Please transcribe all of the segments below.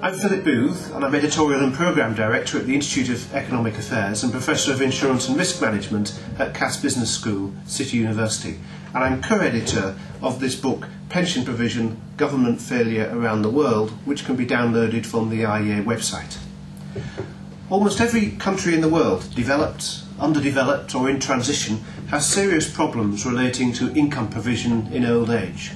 I'm Philip Booth, and I'm Editorial and Programme Director at the Institute of Economic Affairs and Professor of Insurance and Risk Management at Cass Business School, City University. And I'm co-editor of this book, Pension Provision, Government Failure Around the World, which can be downloaded from the IEA website. Almost every country in the world, developed, underdeveloped or in transition, has serious problems relating to income provision in old age.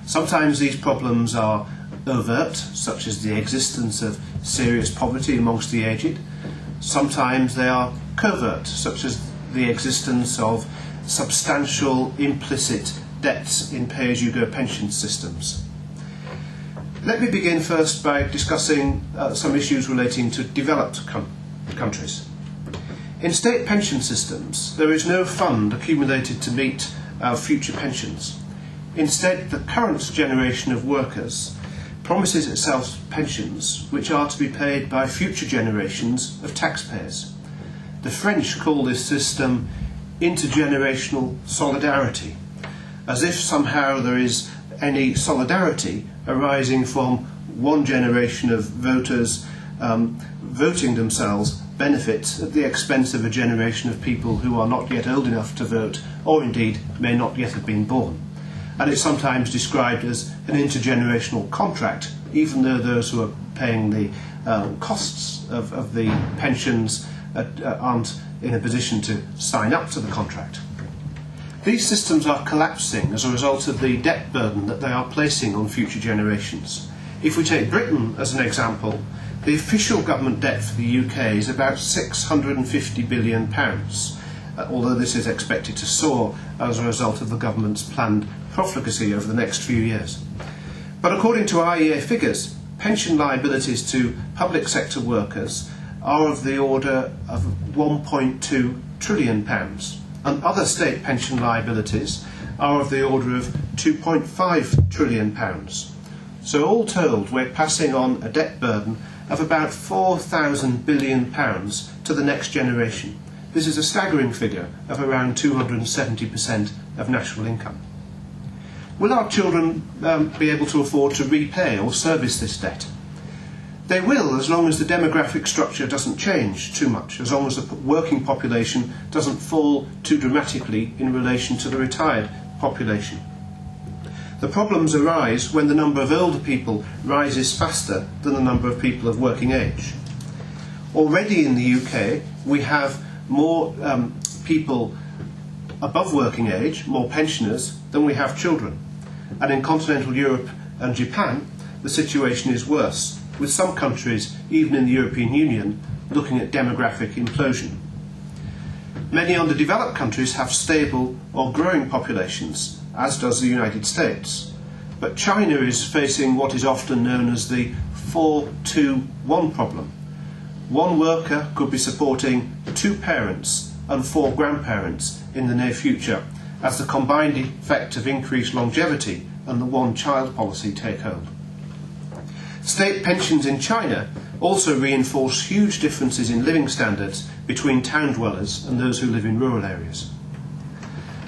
Sometimes these problems are overt, such as the existence of serious poverty amongst the aged. Sometimes they are covert, such as the existence of substantial implicit debts in pay-as-you-go pension systems. Let me begin first by discussing some issues relating to developed countries. In state pension systems, there is no fund accumulated to meet our future pensions. Instead, the current generation of workers promises itself pensions which are to be paid by future generations of taxpayers. The French call this system intergenerational solidarity, as if somehow there is any solidarity arising from one generation of voters voting themselves benefits at the expense of a generation of people who are not yet old enough to vote, or indeed may not yet have been born. And it's sometimes described as an intergenerational contract, even though those who are paying the costs of the pensions aren't in a position to sign up to the contract. These systems are collapsing as a result of the debt burden that they are placing on future generations. If we take Britain as an example, the official government debt for the UK is about £650 billion, although this is expected to soar as a result of the government's planned profligacy over the next few years. But according to IEA figures, pension liabilities to public sector workers are of the order of £1.2 trillion, and other state pension liabilities are of the order of £2.5 trillion. So all told, we're passing on a debt burden of about £4,000 billion to the next generation. This is a staggering figure of around 270% of national income. Will our children be able to afford to repay or service this debt? They will, as long as the demographic structure doesn't change too much, as long as the working population doesn't fall too dramatically in relation to the retired population. The problems arise when the number of older people rises faster than the number of people of working age. Already in the UK, we have more people above working age, more pensioners, than we have children. And in continental Europe and Japan, the situation is worse, with some countries, even in the European Union, looking at demographic implosion. Many underdeveloped countries have stable or growing populations, as does the United States. But China is facing what is often known as the 4-2-1 problem. One worker could be supporting 2 parents and 4 grandparents in the near future, as the combined effect of increased longevity and the one-child policy take hold. State pensions in China also reinforce huge differences in living standards between town dwellers and those who live in rural areas.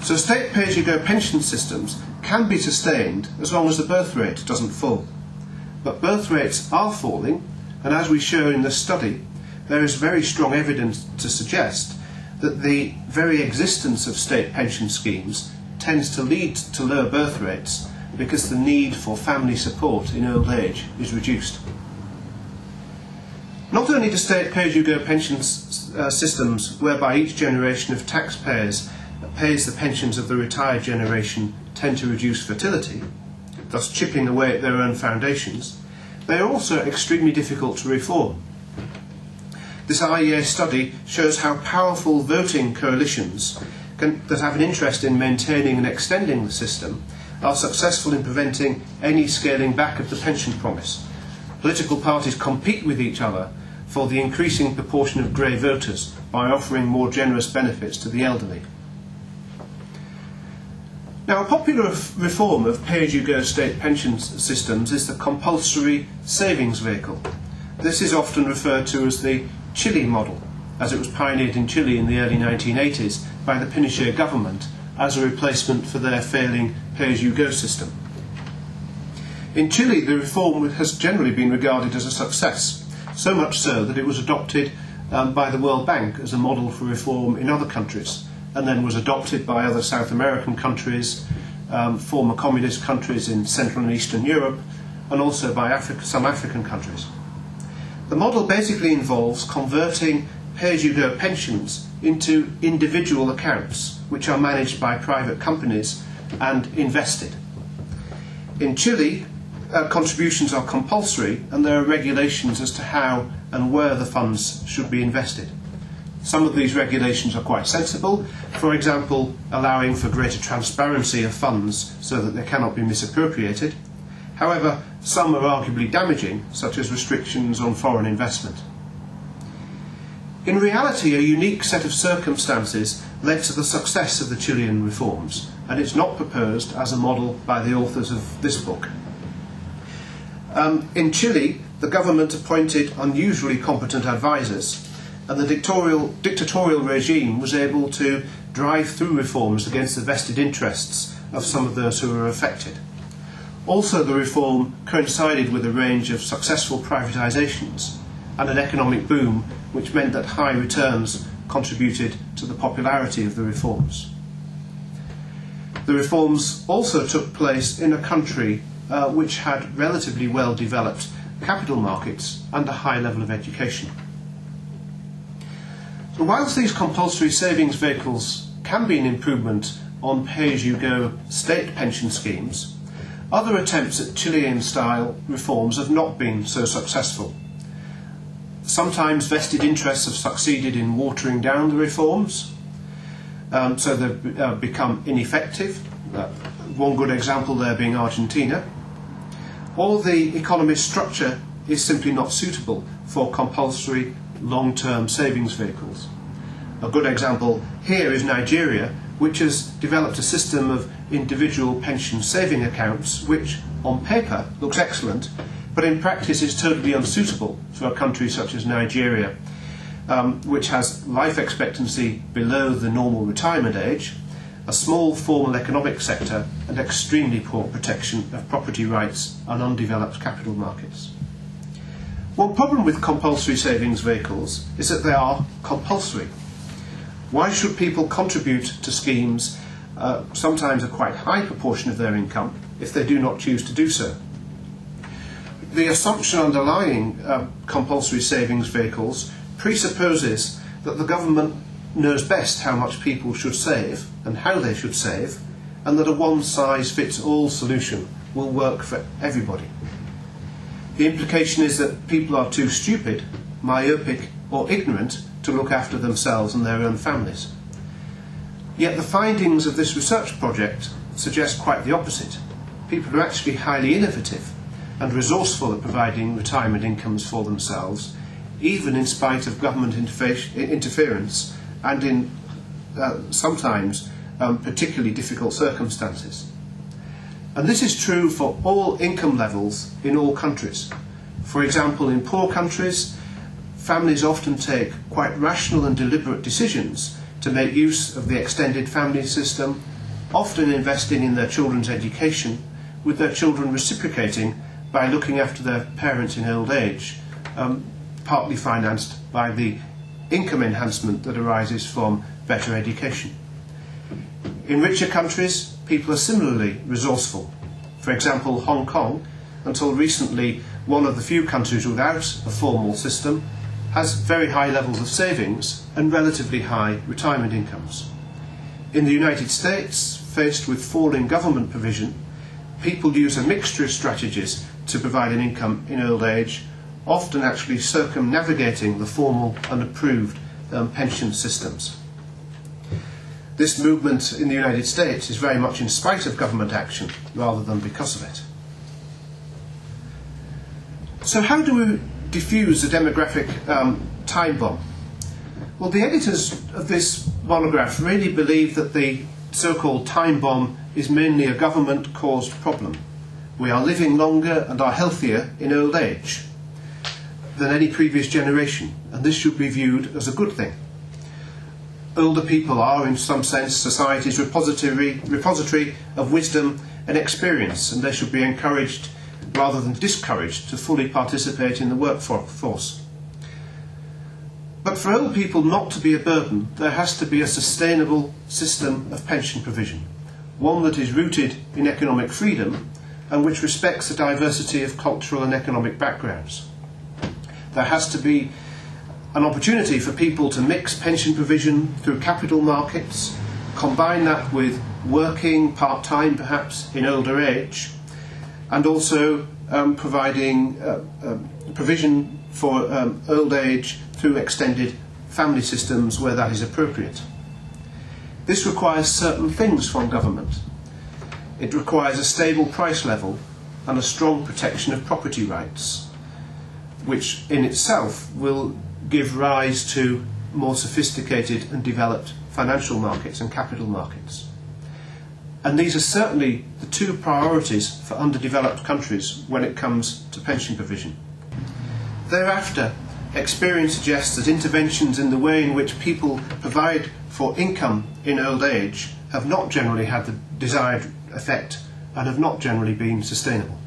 So state pay-as-you-go pension systems can be sustained as long as the birth rate doesn't fall. But birth rates are falling, and as we show in this study, there is very strong evidence to suggest that the very existence of state pension schemes tends to lead to lower birth rates because the need for family support in old age is reduced. Not only do state pay-as-you-go pension systems whereby each generation of taxpayers pays the pensions of the retired generation tend to reduce fertility, thus chipping away at their own foundations, they are also extremely difficult to reform. This IEA study shows how powerful voting coalitions that have an interest in maintaining and extending the system are successful in preventing any scaling back of the pension promise. Political parties compete with each other for the increasing proportion of grey voters by offering more generous benefits to the elderly. Now, a popular reform of pay-as-you-go state pension systems is the compulsory savings vehicle. This is often referred to as the Chile model, as it was pioneered in Chile in the early 1980s by the Pinochet government as a replacement for their failing pay-as-you-go system. In Chile, the reform has generally been regarded as a success, so much so that it was adopted by the World Bank as a model for reform in other countries, and then was adopted by other South American countries, former communist countries in Central and Eastern Europe, and also by some African countries. The model basically involves converting pay-as-you-go pensions into individual accounts, which are managed by private companies and invested. In Chile, contributions are compulsory, and there are regulations as to how and where the funds should be invested. Some of these regulations are quite sensible, for example, allowing for greater transparency of funds so that they cannot be misappropriated. However, some are arguably damaging, such as restrictions on foreign investment. In reality, a unique set of circumstances led to the success of the Chilean reforms, and it's not proposed as a model by the authors of this book. In Chile, the government appointed unusually competent advisors, and the dictatorial regime was able to drive through reforms against the vested interests of some of those who were affected. Also, the reform coincided with a range of successful privatisations and an economic boom, which meant that high returns contributed to the popularity of the reforms. The reforms also took place in a country which had relatively well-developed capital markets and a high level of education. So whilst these compulsory savings vehicles can be an improvement on pay-as-you-go state pension schemes, other attempts at Chilean-style reforms have not been so successful. Sometimes vested interests have succeeded in watering down the reforms, so they've become ineffective. One good example there being Argentina. Or the economist structure is simply not suitable for compulsory long-term savings vehicles. A good example here is Nigeria, which has developed a system of individual pension saving accounts which, on paper, looks excellent, but in practice is totally unsuitable for a country such as Nigeria, which has life expectancy below the normal retirement age, a small formal economic sector, and extremely poor protection of property rights and undeveloped capital markets. One problem with compulsory savings vehicles is that they are compulsory. Why should people contribute to schemes, sometimes a quite high proportion of their income, if they do not choose to do so? The assumption underlying compulsory savings vehicles presupposes that the government knows best how much people should save and how they should save, and that a one-size-fits-all solution will work for everybody. The implication is that people are too stupid, myopic, or ignorant to look after themselves and their own families. Yet the findings of this research project suggest quite the opposite. People are actually highly innovative and resourceful at providing retirement incomes for themselves, even in spite of government interference and in sometimes particularly difficult circumstances. And this is true for all income levels in all countries. For example, in poor countries, families often take quite rational and deliberate decisions to make use of the extended family system, often investing in their children's education, with their children reciprocating by looking after their parents in old age, partly financed by the income enhancement that arises from better education. In richer countries, people are similarly resourceful. For example, Hong Kong, until recently one of the few countries without a formal system, has very high levels of savings and relatively high retirement incomes. In the United States, faced with falling government provision, people use a mixture of strategies to provide an income in old age, often actually circumnavigating the formal and approved pension systems. This movement in the United States is very much in spite of government action rather than because of it. So how do we diffuse the demographic time bomb? Well, the editors of this monograph really believe that the so-called time bomb is mainly a government-caused problem. We are living longer and are healthier in old age than any previous generation, and this should be viewed as a good thing. Older people are, in some sense, society's repository of wisdom and experience, and they should be encouraged rather than discouraged to fully participate in the workforce. But for old people not to be a burden, there has to be a sustainable system of pension provision, one that is rooted in economic freedom and which respects the diversity of cultural and economic backgrounds. There has to be an opportunity for people to mix pension provision through capital markets, combine that with working part-time perhaps in older age, and also providing provision for old age through extended family systems where that is appropriate. This requires certain things from government. It requires a stable price level and a strong protection of property rights, which in itself will give rise to more sophisticated and developed financial markets and capital markets. And these are certainly the two priorities for underdeveloped countries when it comes to pension provision. Thereafter, experience suggests that interventions in the way in which people provide for income in old age have not generally had the desired effect and have not generally been sustainable.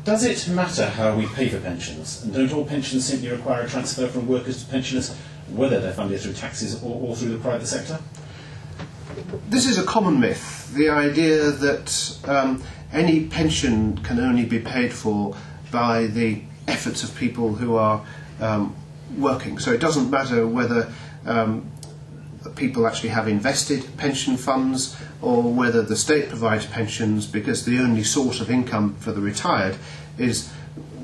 Does it matter how we pay for pensions? And don't all pensions simply require a transfer from workers to pensioners, whether they're funded through taxes or through the private sector? This is a common myth, the idea that any pension can only be paid for by the efforts of people who are working. So it doesn't matter whether people actually have invested pension funds or whether the state provides pensions, because the only source of income for the retired is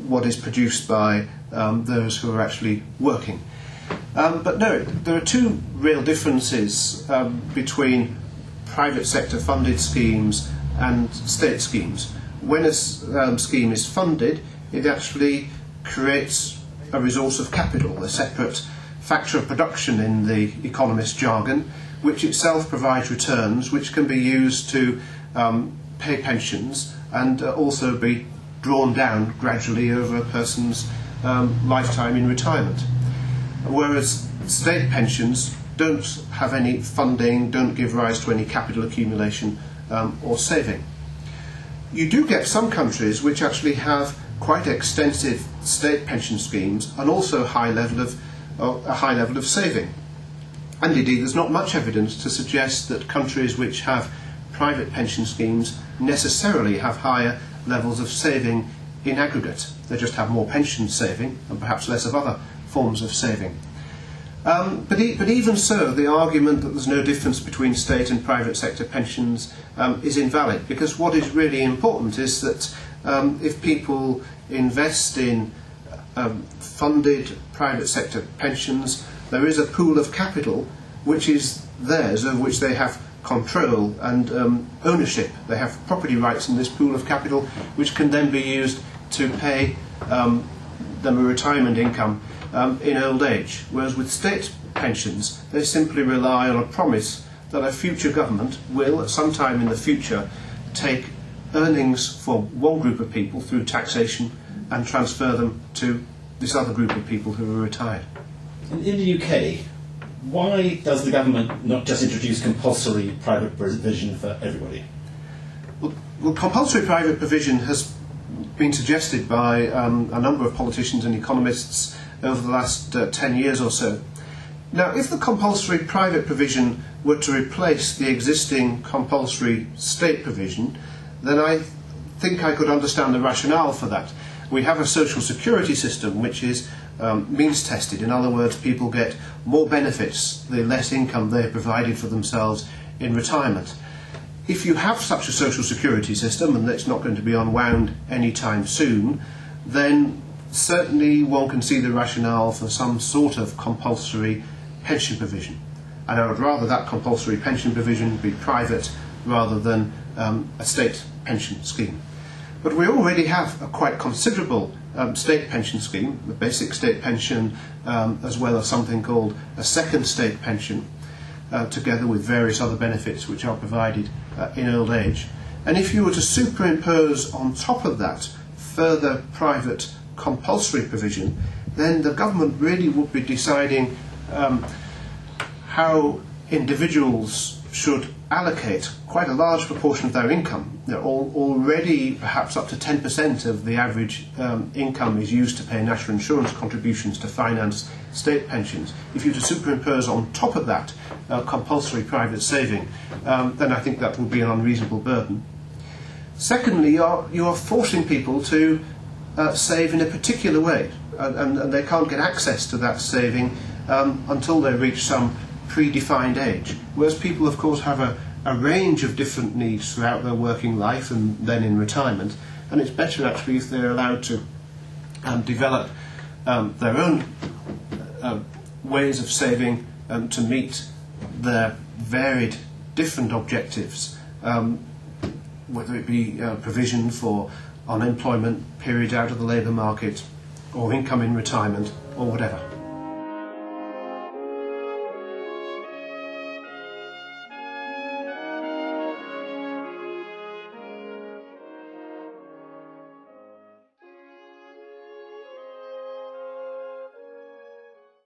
what is produced by those who are actually working. But no, there are two real differences between private sector funded schemes and state schemes. When a scheme is funded, it actually creates a resource of capital, a separate factor of production in the economist jargon, which itself provides returns which can be used to pay pensions and also be drawn down gradually over a person's lifetime in retirement. Whereas state pensions don't have any funding, don't give rise to any capital accumulation or saving. You do get some countries which actually have quite extensive state pension schemes and also a high level of saving. And indeed, there's not much evidence to suggest that countries which have private pension schemes necessarily have higher levels of saving in aggregate. They just have more pension saving and perhaps less of other forms of saving. But even so, the argument that there's no difference between state and private sector pensions is invalid, because what is really important is that if people invest in funded private sector pensions, there is a pool of capital which is theirs, over which they have control and ownership. They have property rights in this pool of capital, which can then be used to pay them a retirement income in old age. Whereas with state pensions, they simply rely on a promise that a future government will, at some time in the future, take earnings for one group of people through taxation and transfer them to this other group of people who are retired. In the UK, why does the government not just introduce compulsory private provision for everybody? Well, compulsory private provision has been suggested by a number of politicians and economists over the last 10 years or so. Now, if the compulsory private provision were to replace the existing compulsory state provision, then I think I could understand the rationale for that. We have a social security system which is means tested. In other words, people get more benefits the less income they have provided for themselves in retirement. If you have such a social security system, and it's not going to be unwound anytime soon, then certainly one can see the rationale for some sort of compulsory pension provision. And I would rather that compulsory pension provision be private rather than a state pension scheme. But we already have a quite considerable state pension scheme, the basic state pension, as well as something called a second state pension, together with various other benefits which are provided in old age. And if you were to superimpose on top of that further private compulsory provision, then the government really would be deciding how individuals should allocate quite a large proportion of their income. Already perhaps up to 10% of the average income is used to pay national insurance contributions to finance state pensions. If you were to superimpose on top of that compulsory private saving, then I think that would be an unreasonable burden. Secondly, you are forcing people to save in a particular way, and they can't get access to that saving until they reach some predefined age. Whereas people, of course, have a range of different needs throughout their working life and then in retirement, and it's better actually if they're allowed to develop their own ways of saving to meet their varied different objectives, whether it be provision for unemployment period out of the labour market or income in retirement or whatever.